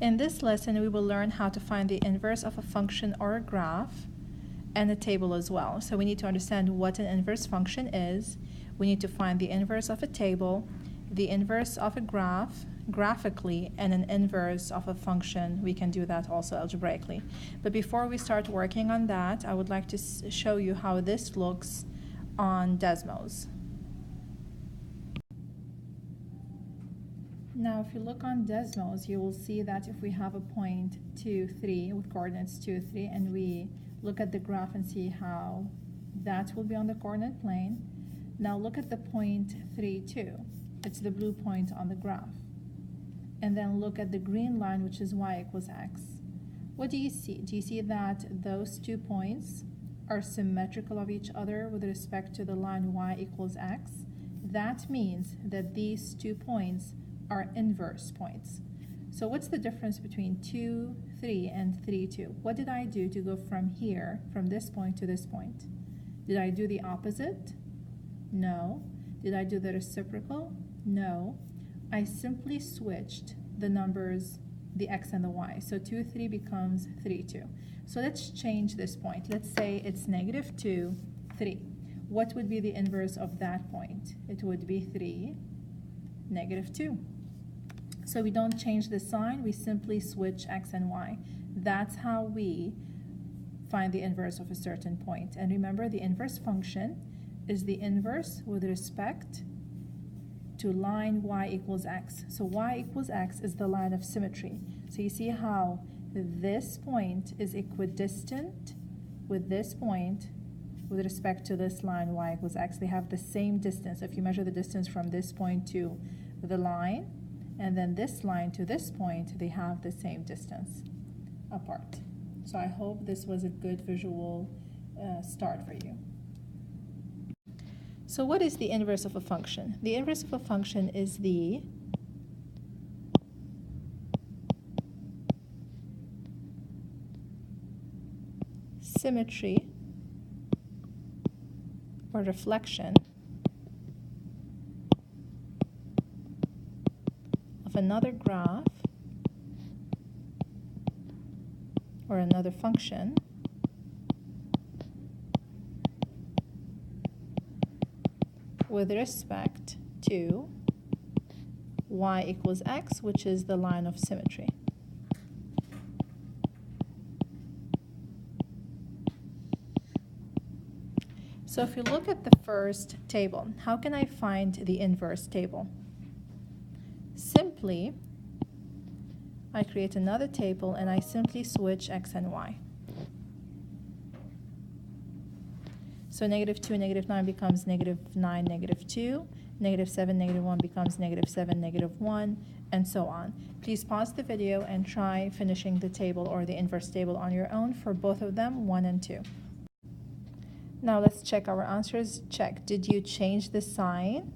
In this lesson, we will learn how to find the inverse of a function or a graph and a table as well. So we need to understand what an inverse function is. We need to find the inverse of a table, the inverse of a graph graphically, and an inverse of a function. We can do that also algebraically. But before we start working on that, I would like to show you how this looks on Desmos. Now, if you look on Desmos, you will see that if we have a point 2, 3 with coordinates 2, 3, and we look at the graph and see how that will be on the coordinate plane. Now look at the point 3, 2. It's the blue point on the graph. And then look at the green line, which is y equals x. What do you see? Do you see that those 2 points are symmetrical of each other with respect to the line y equals x? That means that these 2 points are inverse points. So what's the difference between 2, 3 and 3, 2? What did I do to go from here, from this point to this point? Did I do the opposite? No. Did I do the reciprocal? No. I simply switched the numbers, the x and the y. So 2, 3 becomes 3, 2. So let's change this point. Let's say it's negative 2, 3. What would be the inverse of that point? It would be 3, negative 2. So we don't change the sign, we simply switch x and y. That's how we find the inverse of a certain point. And remember, the inverse function is the inverse with respect to line y equals x. So y equals x is the line of symmetry. So you see how this point is equidistant with this point with respect to this line y equals x. They have the same distance. If you measure the distance from this point to the line, and then this line to this point, they have the same distance apart. So I hope this was a good visual start for you. So what is the inverse of a function? The inverse of a function is the symmetry or reflection of another graph or another function with respect to y equals x, which is the line of symmetry. So if you look at the first table, how can I find the inverse table? Simply, I create another table and I simply switch x and y. So negative 2, negative 9 becomes negative 9, negative 2. Negative 7, negative 1 becomes negative 7, negative 1, and so on. Please pause the video and try finishing the table or the inverse table on your own for both of them, 1 and 2. Now let's check our answers. Check. Did you change the sign?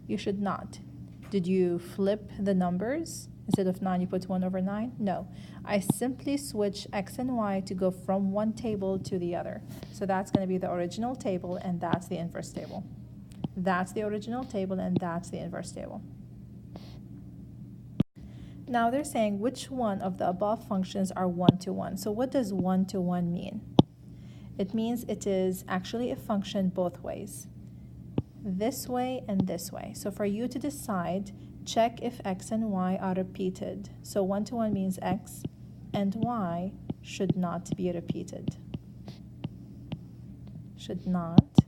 You should not. Did you flip the numbers? Instead of 9, you put 1 over 9? No. I simply switch x and y to go from one table to the other. So that's going to be the original table, and that's the inverse table. That's the original table, and that's the inverse table. Now they're saying which one of the above functions are one-to-one. So what does one-to-one mean? It means it is actually a function both ways. This way and this way. So for you to decide, check if x and y are repeated. So one-to-one means x and y should not be repeated. Should not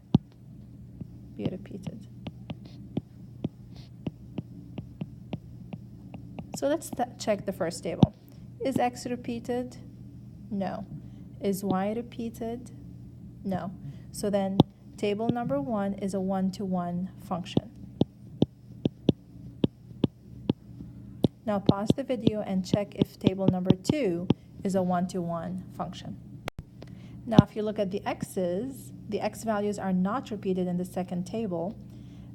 be repeated. So let's check the first table. Is x repeated? No. Is y repeated? No. So then table number 1 is a one-to-one function. Now pause the video and check if table number 2 is a one-to-one function. Now if you look at the x's, the x values are not repeated in the second table,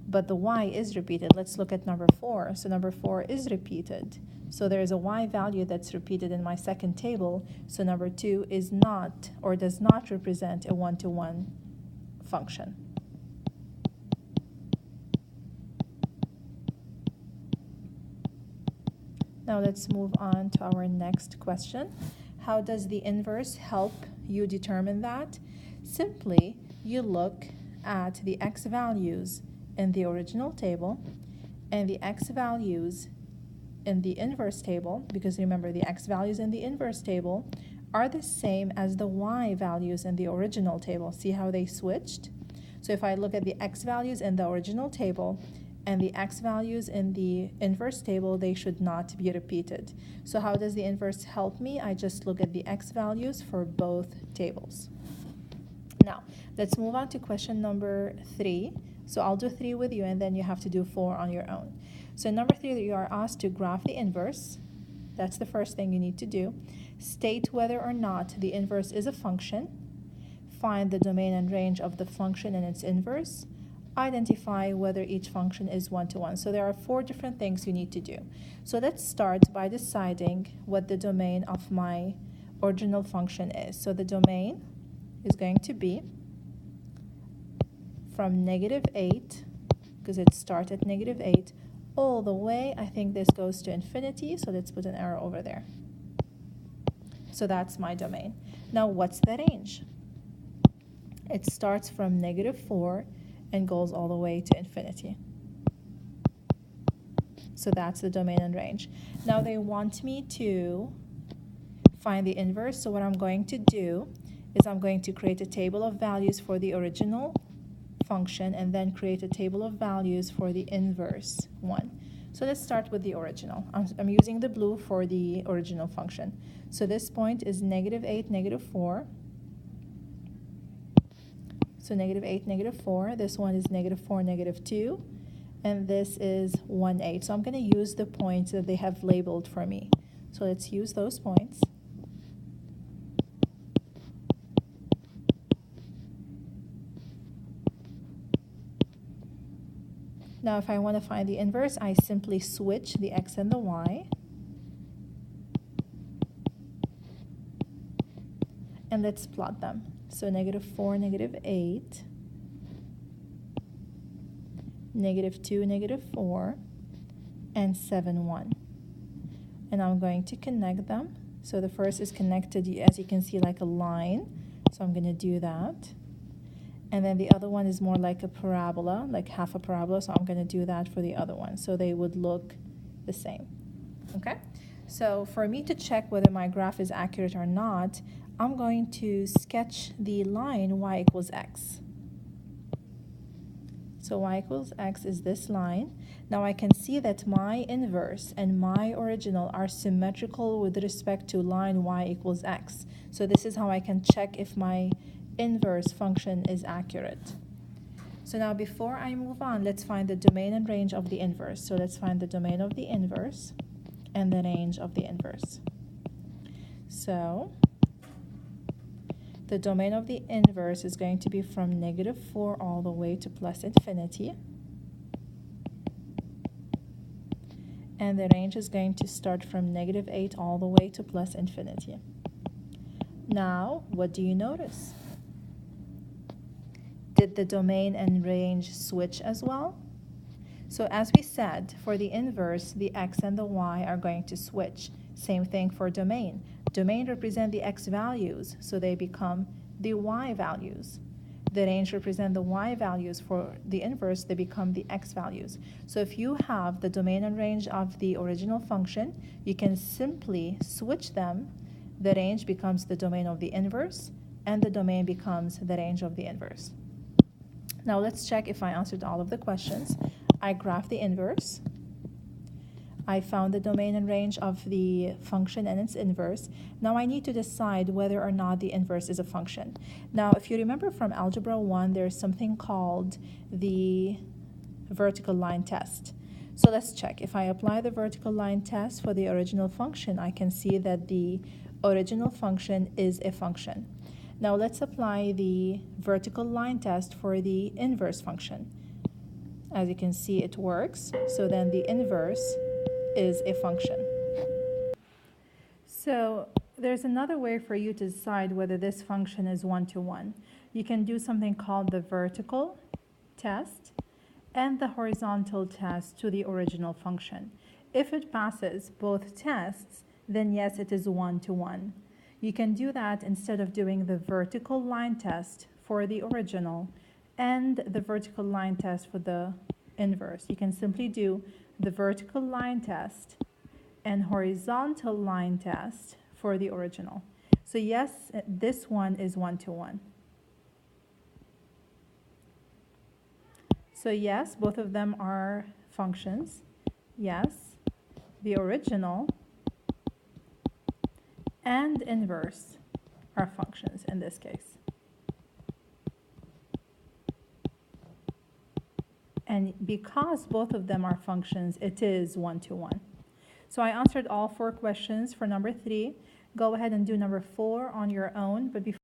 but the y is repeated. Let's look at number 4. So number 4 is repeated. So there is a y value that's repeated in my second table. So number 2 is not or does not represent a one-to-one function. Now let's move on to our next question. How does the inverse help you determine that? Simply, you look at the x values in the original table and the x values in the inverse table, because remember the x values in the inverse table are the same as the y values in the original table. See how they switched? So if I look at the x values in the original table and the x values in the inverse table, they should not be repeated. So how does the inverse help me? I just look at the x values for both tables. Now, let's move on to question number 3. So I'll do 3 with you, and then you have to do 4 on your own. So number 3, you are asked to graph the inverse. That's the first thing you need to do. State whether or not the inverse is a function. Find the domain and range of the function and its inverse. Identify whether each function is one-to-one. So there are 4 different things you need to do. So let's start by deciding what the domain of my original function is. So the domain is going to be from -8, because it starts at -8, all the way, I think this goes to infinity, so let's put an arrow over there. So that's my domain. Now what's the range? It starts from -4 and goes all the way to infinity. So that's the domain and range. Now they want me to find the inverse, so what I'm going to do is I'm going to create a table of values for the original function and then create a table of values for the inverse one. So let's start with the original. I'm using the blue for the original function. So this point is -8, -4. So -8, -4. This one is -4, -2. And this is 1, 8. So I'm going to use the points that they have labeled for me. So let's use those points. Now if I want to find the inverse, I simply switch the x and the y. And let's plot them. So -4, -8, -2, -4, and 7, 1. And I'm going to connect them. So the first is connected, as you can see, like a line. So I'm going to do that. And then the other one is more like a parabola, like half a parabola. So I'm going to do that for the other one. So they would look the same. Okay? So for me to check whether my graph is accurate or not, I'm going to sketch the line y equals x. So y equals x is this line. Now I can see that my inverse and my original are symmetrical with respect to line y equals x. So this is how I can check if my inverse function is accurate. So now before I move on, let's find the domain and range of the inverse. So let's find the domain of the inverse and the range of the inverse. So the domain of the inverse is going to be from -4 all the way to plus infinity. And the range is going to start from -8 all the way to plus infinity. Now, what do you notice? Did the domain and range switch as well? So as we said, for the inverse, the x and the y are going to switch. Same thing for domain. Domain represent the x values, so they become the y values. The range represent the y values. For the inverse, they become the x values. So if you have the domain and range of the original function, you can simply switch them. The range becomes the domain of the inverse, and the domain becomes the range of the inverse. Now let's check if I answered all of the questions. I graphed the inverse. I found the domain and range of the function and its inverse. Now I need to decide whether or not the inverse is a function. Now if you remember from Algebra 1, there's something called the vertical line test. So let's check. If I apply the vertical line test for the original function, I can see that the original function is a function. Now let's apply the vertical line test for the inverse function. As you can see, it works. So then the inverse is a function. So there's another way for you to decide whether this function is one-to-one. You can do something called the vertical test and the horizontal test to the original function. If it passes both tests, then yes, it is 1-to-1. You can do that instead of doing the vertical line test for the original and the vertical line test for the inverse. You can simply do the vertical line test and horizontal line test for the original. So yes, this one is 1-to-1. So yes, both of them are functions. Yes, the original and inverse are functions in this case. And because both of them are functions, it is 1-to-1. So I answered all 4 questions for number 3. Go ahead and do number 4 on your own. But before,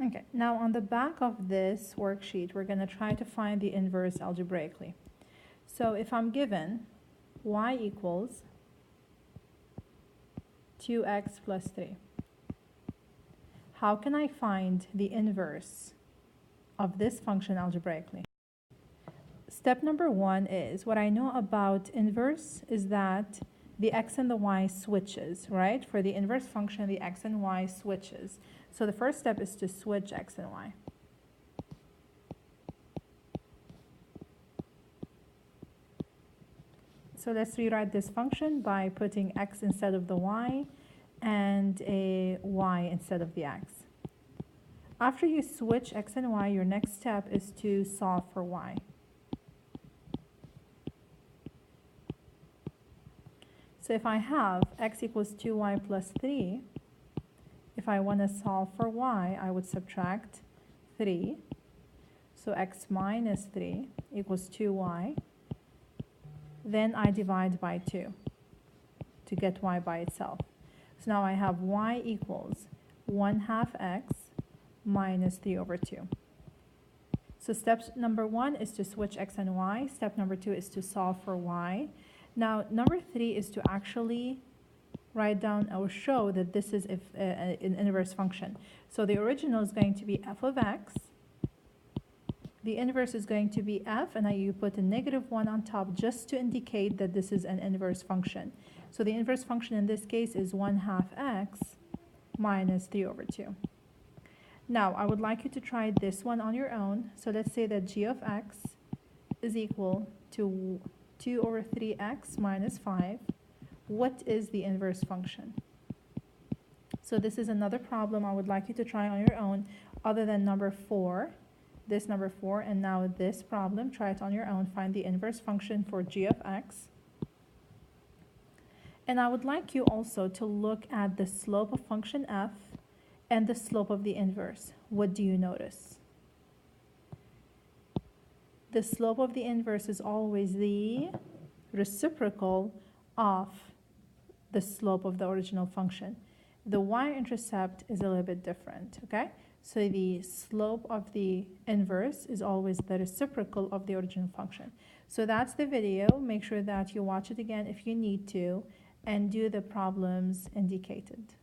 okay, now on the back of this worksheet, we're going to try to find the inverse algebraically. So if I'm given y equals 2x plus 3, how can I find the inverse of this function algebraically? Step number 1 is, what I know about inverse is that the x and the y switches, right? For the inverse function, the x and y switches. So the first step is to switch x and y. So let's rewrite this function by putting x instead of the y and a y instead of the x. After you switch x and y, your next step is to solve for y. So if I have x equals 2y plus 3, if I want to solve for y, I would subtract 3. So x minus 3 equals 2y. Then I divide by 2 to get y by itself. So now I have y equals 1/2 x minus 3 over 2. So step number 1 is to switch x and y. Step number 2 is to solve for y. Now, number 3 is to actually write down or show that this is an inverse function. So the original is going to be f of x. The inverse is going to be f, and you put a -1 on top just to indicate that this is an inverse function. So the inverse function in this case is 1/2 x minus 3 over 2. Now, I would like you to try this one on your own. So let's say that g of x is equal to 2 over 3x minus 5. What is the inverse function? So this is another problem I would like you to try on your own, other than number 4, this number 4, and now this problem. Try it on your own. Find the inverse function for g of x. And I would like you also to look at the slope of function f and the slope of the inverse. What do you notice? The slope of the inverse is always the reciprocal of the slope of the original function. The y-intercept is a little bit different, okay? So the slope of the inverse is always the reciprocal of the original function. So that's the video. Make sure that you watch it again if you need to and do the problems indicated.